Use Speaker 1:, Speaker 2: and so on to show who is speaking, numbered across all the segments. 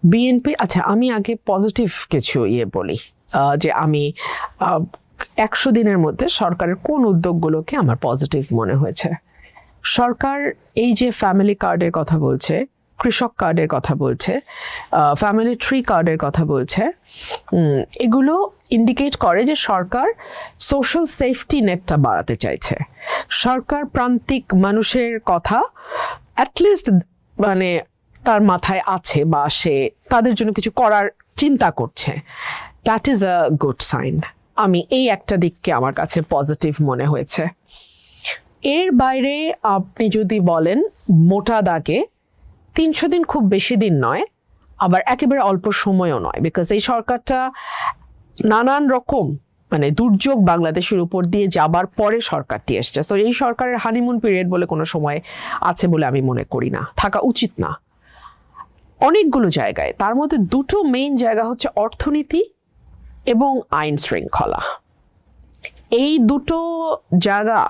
Speaker 1: BNP, আচ্ছা আমি আগে পজিটিভ কিছু বলি, যে আমি 100 দিনের মধ্যে সরকারের কোন উদ্যোগগুলোকে আমার পজিটিভ মনে হয়েছে। সরকার এই যে ফ্যামিলি কার্ডের কথা বলছে, কৃষক কার্ডের কথা বলছে, ফ্যামিলি ট্রি কার্ডের কথা বলছে, এগুলো ইন্ডিকেট করে যে সরকার সোশ্যাল সেফটি নেটটা বাড়াতে চাইছে। সরকার প্রান্তিক মানুষের কথা অ্যাটলিস্ট মানে তার মাথায় আছে, বা সে তাদের জন্য কিছু করার চিন্তা করছে। That is a good sign. আমি এই একটা দিককে আমার কাছে পজিটিভ মনে হয়েছে। এর বাইরে আপনি যদি বলেন মোটা দাগে 300 দিন খুব বেশি দিন নয়, আবার একেবারে অল্প সময়ও নয়, বিকজ এই সরকারটা নানান রকম মানে দুর্যোগ বাংলাদেশের উপর দিয়ে যাবার পরে সরকারটি এসছে। তো এই সরকারের হানিমুন পিরিয়ড বলে কোনো সময় আছে বলে আমি মনে করি না, থাকা উচিত না। অনেকগুলো জায়গায়, তার মধ্যে দুটো মেইন জায়গা হচ্ছে অর্থনীতি এবং আইন শৃঙ্খলা। এই দুটো জায়গা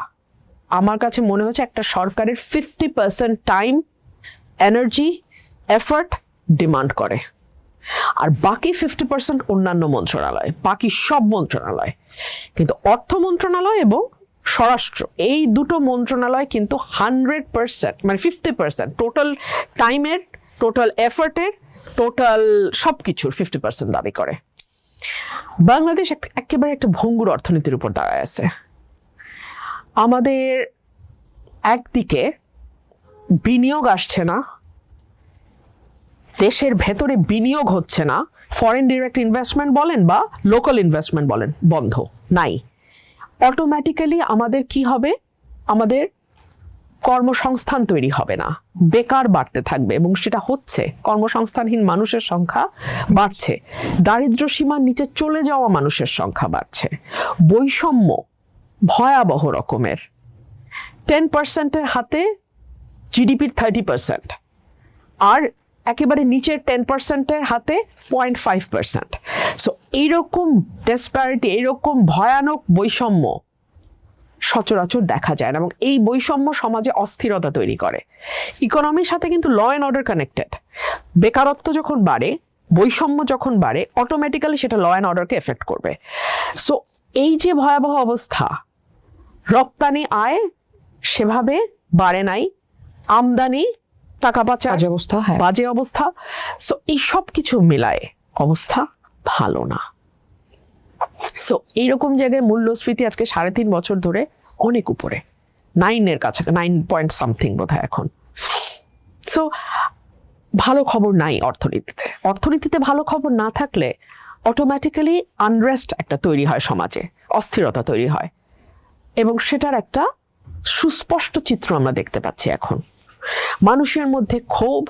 Speaker 1: আমার কাছে মনে হচ্ছে একটা সরকারের 50% টাইম, এনার্জি, এফর্ট ডিমান্ড করে, আর বাকি 50% অন্যান্য মন্ত্রণালয়, বাকি সব মন্ত্রণালয়। কিন্তু অর্থ মন্ত্রণালয় এবং স্বরাষ্ট্র, এই দুটো মন্ত্রণালয় কিন্তু 100% মানে 50% টোটাল টাইমের, টোটাল এফর্টের, টোটাল সব কিছুর 50% দাবি করে। বাংলাদেশ একেবারে একটা ভঙ্গুর অর্থনীতির উপর দাঁড়ায় আছে। আমাদের একদিকে বিনিয়োগ আসছে না, দেশের ভেতরে বিনিয়োগ হচ্ছে না, ফরেন ডিরেক্ট ইনভেস্টমেন্ট বলেন বা লোকাল ইনভেস্টমেন্ট বলেন, বন্ধ, নাই। অটোমেটিক্যালি আমাদের কি হবে? আমাদের কর্মসংস্থান তৈরি হবে না, বেকার বাড়তে থাকবে, এবং সেটা হচ্ছে। কর্মসংস্থানহীন মানুষের সংখ্যা বাড়ছে, দারিদ্র্য সীমার নিচে চলে যাওয়া মানুষের সংখ্যা বাড়ছে, বৈষম্য ভয়াবহ রকমের। 10%-এর হাতে জিডিপির 30%, আর একেবারে নিচের 10%-এর হাতে 0.5%। সো এইরকম ডেসপ্যারিটি, এইরকম ভয়ানক বৈষম্য সচরাচর দেখা যায় না, এবং এই বৈষম্য সমাজে অস্থিরতা তৈরি করে। ইকোনমির সাথে কিন্তু ল অ্যান্ড অর্ডার কানেক্টেড। বেকারত্ব যখন বাড়ে, বৈষম্য যখন বাড়ে, অটোমেটিক্যালি সেটা ল অ্যান্ড অর্ডারকে এফেক্ট করবে। সো এই যে ভয়াবহ অবস্থা, রপ্তানি আয় সেভাবে বাড়ে নাই, আমদানি টাকা পাচার
Speaker 2: অবস্থা,
Speaker 1: বাজে অবস্থা। সো এই সব কিছু মিলায় অবস্থা ভালো না। সো এইরকম জায়গায় মূল্যস্ফীতি আজকে 3.5 বছর ধরে অনেক উপরে, 9-এর কাছে, 9 পয়েন্ট সামথিং বোধ হয় এখন। সো ভালো খবর নাই অর্থনীতিতে। অর্থনীতিতে ভালো খবর না থাকলে অটোমেটিক্যালি আনরেস্ট একটা তৈরি হয় সমাজে, অস্থিরতা তৈরি হয়, এবং সেটার একটা সুস্পষ্ট চিত্র আমরা দেখতে পাচ্ছি এখন। মানুষের মধ্যে ক্ষোভ,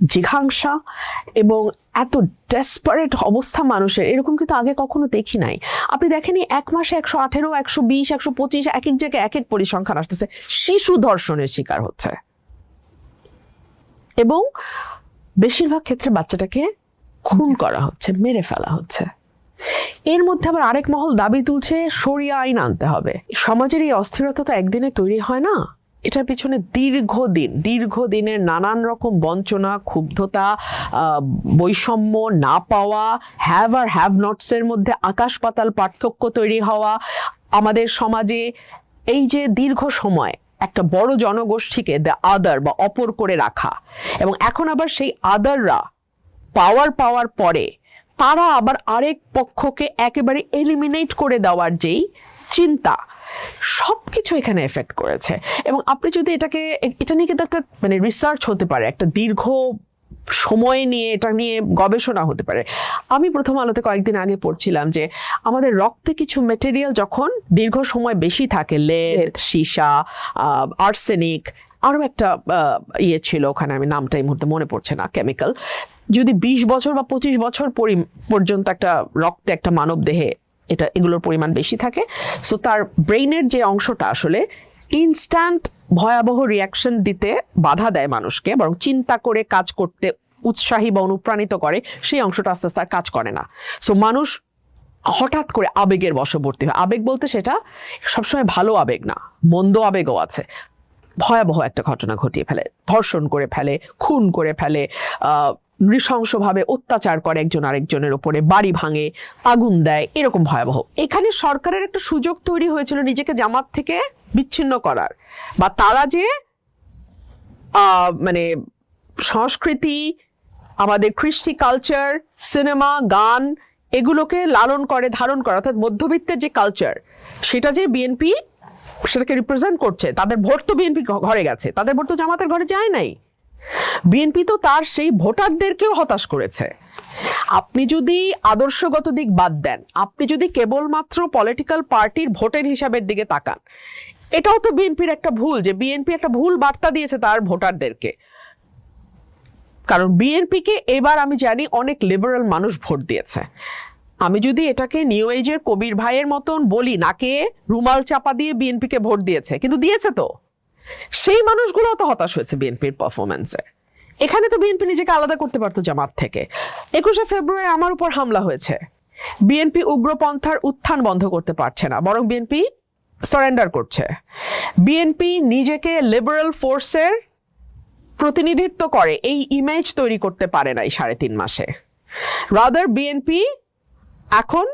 Speaker 1: জিঘাংসা এবং এত ডেসপারেট অবস্থা মানুষের, এরকম কিন্তু আগে কখনো দেখি নাই। আপনি দেখেনি 1 মাসে 118, 120, 125 এক এক জায়গায় এক এক পরিসংখ্যান আসতেছে, শিশু ধর্ষণের শিকার হচ্ছে, এবং বেশিরভাগ ক্ষেত্রে বাচ্চাটাকে খুন করা হচ্ছে, মেরে ফেলা হচ্ছে। এর মধ্যে আবার আরেক মহল দাবি তুলছে শরিয়া আইন আনতে হবে। সমাজের এই অস্থিরতা তো একদিনে তৈরি হয় না, এটার পিছনে দীর্ঘদিনের নানান রকম বঞ্চনা, ক্ষুব্ধতা, বৈষম্য না পাওয়া, হ্যাভ আর হ্যাভ নটস এর মধ্যে আকাশ পাতাল পার্থক্য তৈরি হওয়া, আমাদের সমাজে এই যে দীর্ঘ সময় একটা বড় জনগোষ্ঠীকে দ্য আদার বা অপর করে রাখা, এবং এখন আবার সেই আদাররা পাওয়ার পরে তারা আবার আরেক পক্ষকে একেবারে এলিমিনেট করে দেওয়ার যেই চিন্তা, সবকিছু এখানে এফেক্ট করেছে। এবং আপনি যদি এটা নিয়ে কিন্তু একটা মানে রিসার্চ হতে পারে, একটা দীর্ঘ সময় নিয়ে এটা নিয়ে গবেষণা হতে পারে। আমি প্রথম আলোতে কয়েকদিন আগে পড়ছিলাম যে আমাদের রক্তে কিছু মেটেরিয়াল যখন দীর্ঘ সময় বেশি থাকে, লেড, সীসা, আর্সেনিক, আরও একটা ছিল ওখানে, আমি নামটা এই মুহূর্তে মনে পড়ছে না, কেমিক্যাল, যদি 20 বছর বা 25 বছর পর্যন্ত একটা রক্তে, একটা মানব দেহে এগুলোর পরিমাণ বেশি থাকে, সো তার ব্রেইনের যে অংশটা আসলে ইনস্ট্যান্ট ভয়াবহ রিয়াকশন দিতে বাধা দেয় মানুষকে, বরং চিন্তা করে কাজ করতে উৎসাহী বা অনুপ্রাণিত করে, সেই অংশটা আস্তে আস্তে আর কাজ করে না। সো মানুষ হঠাৎ করে আবেগের বশবর্তী হয়। আবেগ বলতে সেটা সবসময় ভালো আবেগ না, মন্দ আবেগও আছে। ভয়াবহ একটা ঘটনা ঘটিয়ে ফেলে, ধর্ষণ করে ফেলে, খুন করে ফেলে, নৃশংসভাবে অত্যাচার করে একজন আরেকজনের উপরে, বাড়ি ভাঙে, আগুন দেয়, এরকম ভয়াবহ। এখানে সরকারের একটা সুযোগ তৈরি হয়েছিল নিজেকে জামাত থেকে বিচ্ছিন্ন করার, বা তারা যে মানে সংস্কৃতি, আমাদের কৃষ্টি কালচার, সিনেমা, গান, এগুলোকে লালন করে, ধারণ করে, অর্থাৎ মধ্যবিত্তের যে কালচার, সেটা যে বিএনপি সেটাকে রিপ্রেজেন্ট করছে। তাদের ভোট তো বিএনপি ঘরে গেছে, তাদের ভোট তো জামাতের ঘরে যায় নাই। বিএনপি তো তার সেই ভোটারদেরকেও হতাশ করেছে। আপনি যদি আদর্শগত দিক বাদ দেন, আপনি যদি কেবলমাত্র পলিটিক্যাল পার্টির ভোটের হিসাবের দিকে তাকান, এটাও তো বিএনপির একটা ভুল, যে বিএনপি একটা ভুল বার্তা দিয়েছে তার ভোটারদেরকে। কারণ বিএনপিকে এবার আমি জানি অনেক লিবারাল মানুষ ভোট দিয়েছে। আমি যদি এটাকে নিউ এজের কবির ভাইয়ের মতন বলি, নাকে রুমাল চাপা দিয়ে বিএনপিকে ভোট দিয়েছে, কিন্তু দিয়েছে তো, সেই মানুষগুলো তো হতাশ হয়েছে বিএনপির পারফরমেন্সে। এখানে তো বিএনপি নিজেকে আলাদা করতে পারতো জামাত থেকে। 21শে ফেব্রুয়ারি আমার উপর হামলা হয়েছে, বিএনপি উগ্রপন্থার উত্থান বন্ধ করতে পারছে না, বরং বিএনপি সারেন্ডার করছে। বিএনপি নিজেকে লিবারাল ফোর্সের প্রতিনিধিত্ব করে এই ইমেজ তৈরি করতে পারে নাই 3.5 মাসে। রাদার বিএনপি এখন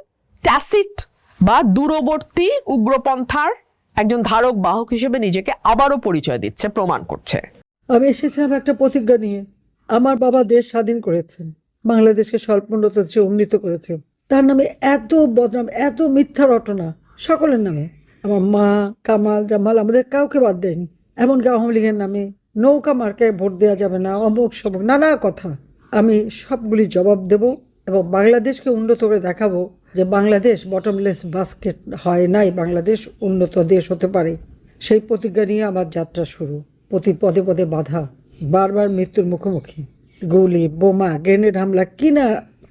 Speaker 1: ট্যাসিট বা দূরবর্তী উগ্রপন্থার একজন ধারক বাহক হিসেবে নিজেকে আবারও পরিচয় দিচ্ছে, প্রমাণ করছে।
Speaker 2: আমি এসেছিলাম একটা প্রতিজ্ঞা নিয়ে। আমার বাবা দেশ স্বাধীন করেছেন, বাংলাদেশকে স্বল্পোন্নত দেশে উন্নীত করেছেন। তার নামে এত বদনাম, এত মিথ্যা রটনা সকলের নামে। আমার মা, কামাল, জামাল, আমাদের কাউকে বাদ দেয়নি। এমনকি আওয়ামী লীগের নামে নৌকা মার্কায় ভোট দেওয়া যাবে না, অমুক সমুক নানা কথা। আমি সবগুলি জবাব দেব এবং বাংলাদেশকে উন্নত করে দেখাবো যে বাংলাদেশ বটমলেস বাস্কেট হয় নাই, বাংলাদেশ উন্নত দেশ হতে পারে। সেই প্রতিজ্ঞা নিয়ে আমার যাত্রা শুরু। প্রতি পদে পদে বাধা, বারবার মৃত্যুর মুখোমুখি, গুলি, বোমা, গ্রেনেড হামলা কিনা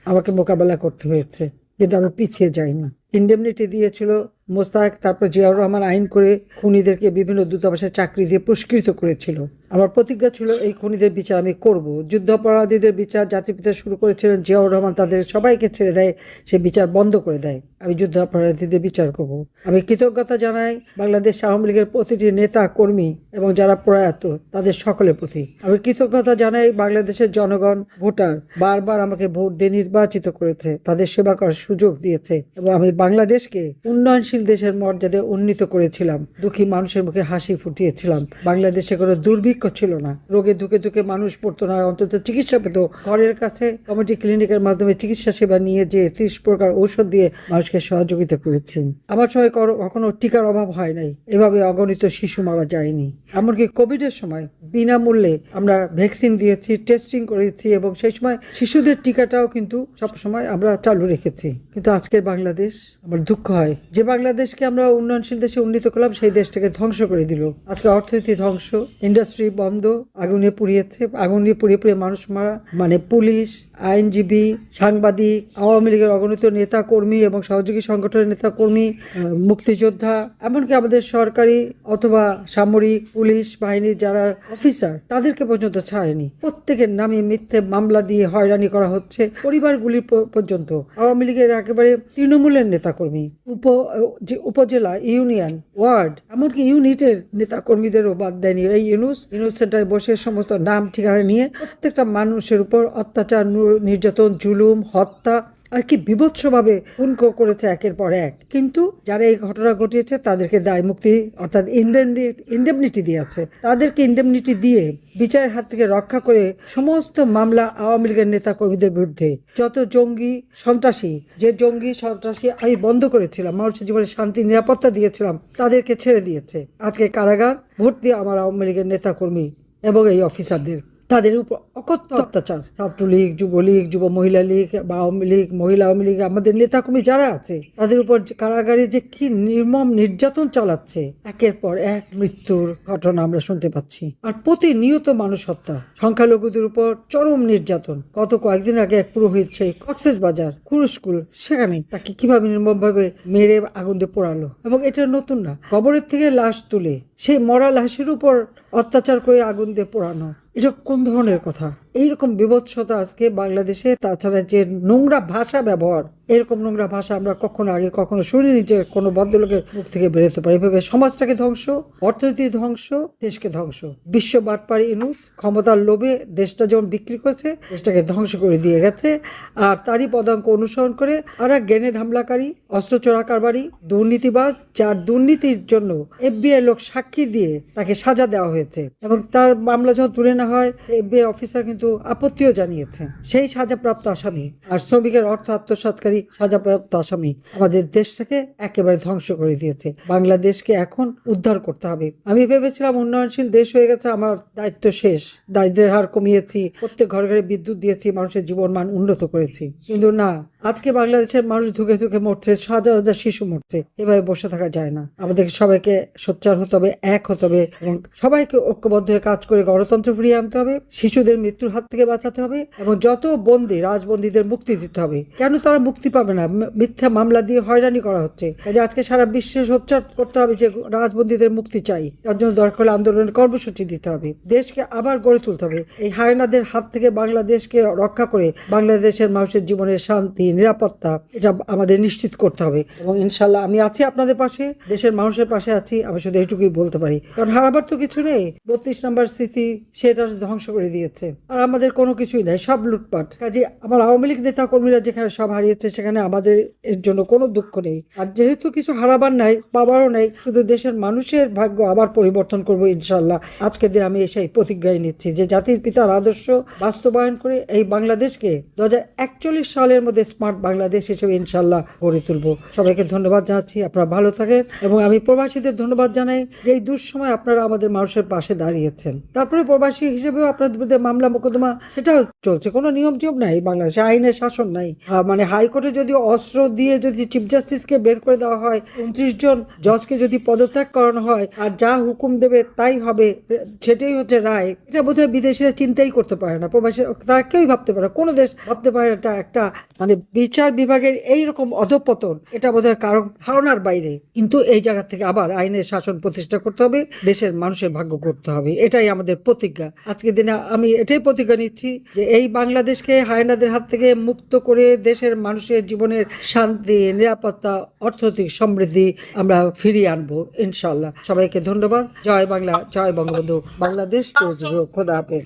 Speaker 2: আমাকে মোকাবেলা করতে হয়েছে, কিন্তু আমি পিছিয়ে যাইনি। ইন্ডেমনিটি দিয়েছিল মোস্তাক, তারপর জিয়াউর রহমান আইন করে খুনিদেরকে বিভিন্ন দূতাবাসে চাকরি দিয়ে পুরস্কৃত করেছিল। আমার প্রতিজ্ঞা ছিল এই খুনিদের বিচার আমি করব। যুদ্ধাপরাধীদের বিচার জাতিপিতা শুরু করেছিলেন জিয়াউর রহমান, তাদের সবাইকে ছেড়ে দেয়, সে বিচার বন্ধ করে দেয়। আমি যুদ্ধাপরাধীদের বিচার করব। আমি কৃতজ্ঞতা জানাই বাংলাদেশ আওয়ামী লীগের প্রতিটি নেতা কর্মী এবং যারা প্রয়াত তাদের সকলের প্রতি। আমি কৃতজ্ঞতা জানাই বাংলাদেশের জনগণ, ভোটার বারবার আমাকে ভোট দিয়ে নির্বাচিত করেছে, তাদের সেবা করার সুযোগ দিয়েছে এবং আমি বাংলাদেশকে উন্নয়নশীল দেশের মর্যাদায় উন্নীত করেছিলাম। দুঃখী মানুষের মুখে হাসি ফুটিয়েছিলাম। বাংলাদেশে কোনো দুর্ভিক্ষ ছিল না, রোগে ধুকে ধুকে মানুষ পড়তো না, অন্তত চিকিৎসা পেত। ঘরের কাছে কমিউনিটি ক্লিনিকের মাধ্যমে চিকিৎসা সেবা নিয়ে যে 30 প্রকার ঔষধ দিয়ে মানুষকে সহযোগিতা করেছেন। আমার সময় কখনো টিকার অভাব হয় নাই, এভাবে অগণিত শিশু মারা যায়নি। এমনকি কোভিডের সময় বিনামূল্যে আমরা ভ্যাকসিন দিয়েছি, টেস্টিং করেছি এবং সেই সময় শিশুদের টিকাটাও কিন্তু সবসময় আমরা চালু রেখেছি। কিন্তু আজকের বাংলাদেশ, আমার দুঃখ হয় যে বাংলাদেশকে আমরা উন্নয়নশীল দেশে উন্নীত করলাম, সেই দেশটাকে ধ্বংস করে দিল। আজকে অর্থনীতি ধ্বংস, ইন্ডাস্ট্রি বন্ধ, আগুনে পুড়িয়েছে, আগুনে পুড়িয়ে পুড়িয়ে মানুষ মারা, মানে পুলিশ, আইনজীবী, সাংবাদিক, আওয়ামী লীগের অগণিত নেতা কর্মী এবং সহযোগী সংগঠনের নেতা কর্মী, মুক্তিযোদ্ধা, এমনকি আমাদের সরকারি অথবা সামরিক পুলিশ বাহিনীর যারা অফিসার, তাদেরকে পর্যন্ত ছাড়েনি। প্রত্যেকের নামে মিথ্যে মামলা দিয়ে হয়রানি করা হচ্ছে, পরিবারগুলি পর্যন্ত। আওয়ামী লীগের একেবারে তৃণমূলের নেতাকর্মী, উপজেলা, ইউনিয়ন, ওয়ার্ড, এমনকি ইউনিটের নেতা কর্মীদেরও বাদ দেয়নি। এই ইউনুস সেন্টারে বসে সমস্ত নাম ঠিকানা নিয়ে প্রত্যেকটা মানুষের উপর অত্যাচার, নির্যাতন, জুলুম, হত্যা আর কি বিভৎসভাবে খুন করেছে একের পর এক। কিন্তু যারা এই ঘটনা ঘটিয়েছে তাদেরকে দায় মুক্তি অর্থাৎ ইন্ডেমনিটি দিয়েছে, তাদেরকে ইন্ডেমনিটি দিয়ে বিচারের হাত থেকে রক্ষা করে সমস্ত মামলা আওয়ামী লীগের নেতা কর্মীদের বিরুদ্ধে, যত জঙ্গি সন্ত্রাসী, যে জঙ্গি সন্ত্রাসী আমি বন্ধ করেছিলাম, মানুষের জীবনে শান্তি নিরাপত্তা দিয়েছিলাম, তাদেরকে ছেড়ে দিয়েছে। আজকে কারাগার ভর্তি আমার আওয়ামী লীগের নেতা কর্মী এবং এই অফিসারদের, তাদের উপর অকথ্য অত্যাচার। ছাত্রলীগ, যুবলীগ, যুব মহিলা লীগ, আওয়ামী লীগ, মহিলা আওয়ামী লীগ, আমাদের নেতাকর্মী যারা আছে তাদের উপর কারাগারে যে কি নির্মম নির্যাতন চালাচ্ছে, একের পর এক মৃত্যুর ঘটনা আমরা শুনতে পাচ্ছি। আর প্রতিনিয়ত মানুষ হত্যা, সংখ্যালঘুদের উপর চরম নির্যাতন। গত কয়েকদিন আগে এক পুরোহিত সেই কক্সেস বাজার কুরুস্কুল, সেখানে তাকে কিভাবে নির্মম ভাবে মেরে আগুন দিয়ে পোড়ালো। এবং এটা নতুন না, কবরের থেকে লাশ তুলে সেই মরা লাশের উপর অত্যাচার করে আগুন দিয়ে পোড়ানো, এটা কোন ধরনের কথা? এইরকম বিভৎসতা আজকে বাংলাদেশে, তাছাড়া যে নোংরা ভাষা ব্যবহার, এরকম নোংরা ভাষা আমরা কখনো আগে কখনো শুনিনি যে কোনো ভদ্রলোকের মুখ থেকে বেরোতে পারে। এভাবে সমাজটাকে ধ্বংস, অর্থনীতি ধ্বংস, দেশকে ধ্বংস। বিশ্ব বাটপাড়ি ইউনূস ক্ষমতার লোভে দেশটা যেমন বিক্রি করেছে, দেশটাকে ধ্বংস করে দিয়ে গেছে। আর তারই পদাঙ্ক অনুসরণ করে আর এক গ্রেনেড হামলাকারী, অস্ত্র চোরা কারবারি, দুর্নীতিবাজ, যার দুর্নীতির জন্য FBI লোক সাক্ষী দিয়ে তাকে সাজা দেওয়া হয়েছে এবং তার মামলা যখন তুলে নেওয়া হয়, FBI অফিসার কিন্তু আপত্তিও জানিয়েছেন। সেই সাজাপ্রাপ্ত আসামি আর শ্রমিকের অর্থ আত্মসাৎকারী সাজাপ্রাপ্ত আসামি আমাদের দেশটাকে একেবারে ধ্বংস করে দিয়েছে। বাংলাদেশকে এখন উদ্ধার করতে হবে। আমি ভেবেছিলাম উন্নয়নশীল দেশ হয়ে গেছে, আমার দায়িত্ব শেষ, দারিদ্র্যের হার কমিয়েছি, প্রত্যেক ঘরে ঘরে বিদ্যুৎ দিয়েছি, মানুষের জীবন মান উন্নত করেছি। কিন্তু না, আজকে বাংলাদেশের মানুষ ধুকে ধুকে মরছে, হাজার হাজার শিশু মরছে। এভাবে বসে থাকা যায় না। আমাদেরকে সবাইকে সোচ্চার হতে হবে, এক হতে হবে এবং সবাইকে ঐক্যবদ্ধ হয়ে কাজ করে গণতন্ত্র ফিরিয়ে আনতে হবে, শিশুদের মৃত্যুর হাত থেকে বাঁচাতে হবে এবং যত বন্দী, রাজবন্দীদের মুক্তি দিতে হবে। কেন তারা মুক্তি পাবে না? মিথ্যা মামলা দিয়ে হয়রানি করা হচ্ছে। কাজে আজকে সারা বিশ্বে সোচ্চার করতে হবে যে রাজবন্দীদের মুক্তি চাই। তার জন্য দরকার হলে আন্দোলনের কর্মসূচি দিতে হবে, দেশকে আবার গড়ে তুলতে হবে। এই হায়নাদের হাত থেকে বাংলাদেশকে রক্ষা করে বাংলাদেশের মানুষের জীবনের শান্তি, নিরাপত্তা, এটা আমাদের নিশ্চিত করতে হবে। এবং ইনশাল্লাহ আমি আছি আপনাদের পাশে, দেশের মানুষের পাশে আছি। আমি শুধু এইটুকুই বলতে পারি, কারণ হারাবার তো কিছু নেই। 32 নম্বর স্মৃতি সেটা ধ্বংস করে দিয়েছে, আর আমাদের কোনো কিছুই নাই, সব লুটপাট। কাজে আমার আওয়ামী লীগ নেতা কর্মীরা যেখানে সব হারিয়েছে, সেখানে আমাদের এর জন্য কোনো দুঃখ নেই। আর যেহেতু কিছু হারাবার নাই, পাবারও নাই, শুধু দেশের মানুষের ভাগ্য আবার পরিবর্তন করবো ইনশাল্লাহ। আজকের দিন আমি সেই প্রতিজ্ঞায় নিচ্ছি যে জাতির পিতার আদর্শ বাস্তবায়ন করে এই বাংলাদেশকে 2041 সালের মধ্যে স্মার্ট বাংলাদেশ হিসেবে ইনশাল্লাহ গড়ে তুলবো। সবাইকে ধন্যবাদ জানাচ্ছি, আপনারা ভালো থাকেন। এবং আমি প্রবাসীদের ধন্যবাদ জানাই যে এই দুঃসময় আপনারা আমাদের মানুষের পাশে দাঁড়িয়েছেন। তারপরে প্রবাসী হিসেবেও আপনাদের মামলা মোকদ্দমা সেটাও চলছে, কোনো নিয়ম টিয়ম নাই বাংলাদেশে, আইনের শাসন নাই। মানে হাইকোর্টে যদি অস্ত্র দিয়ে যদি চিফ জাস্টিসকে বের করে দেওয়া হয়, 29 জন জজকে যদি পদত্যাগ করানো হয়, আর যা হুকুম দেবে তাই হবে, সেটাই হচ্ছে রায়, এটা বোধহয় বিদেশিরা চিন্তাই করতে পারে না, প্রবাসী তারা কেউই ভাবতে পারে না, কোনো দেশ ভাবতে পারে না। এটা একটা মানে বিচার বিভাগের এইরকম অধঃপতন, এটা বোধহয় কারো ধারণার বাইরে। কিন্তু এই জায়গা থেকে আবার আইনের শাসন প্রতিষ্ঠা করতে হবে, দেশের মানুষের ভাগ্য করতে হবে, এটাই আমাদের প্রতিজ্ঞা। আজকের দিনে আমি এটাই প্রতিজ্ঞা নিচ্ছি যে এই বাংলাদেশকে হায়নাদের হাত থেকে মুক্ত করে দেশের মানুষের জীবনের শান্তি, নিরাপত্তা, অর্থনৈতিক সমৃদ্ধি আমরা ফিরিয়ে আনবো ইনশাল্লাহ। সবাইকে ধন্যবাদ। জয় বাংলা, জয় বঙ্গবন্ধু, বাংলাদেশ, খোদা হাফেজ।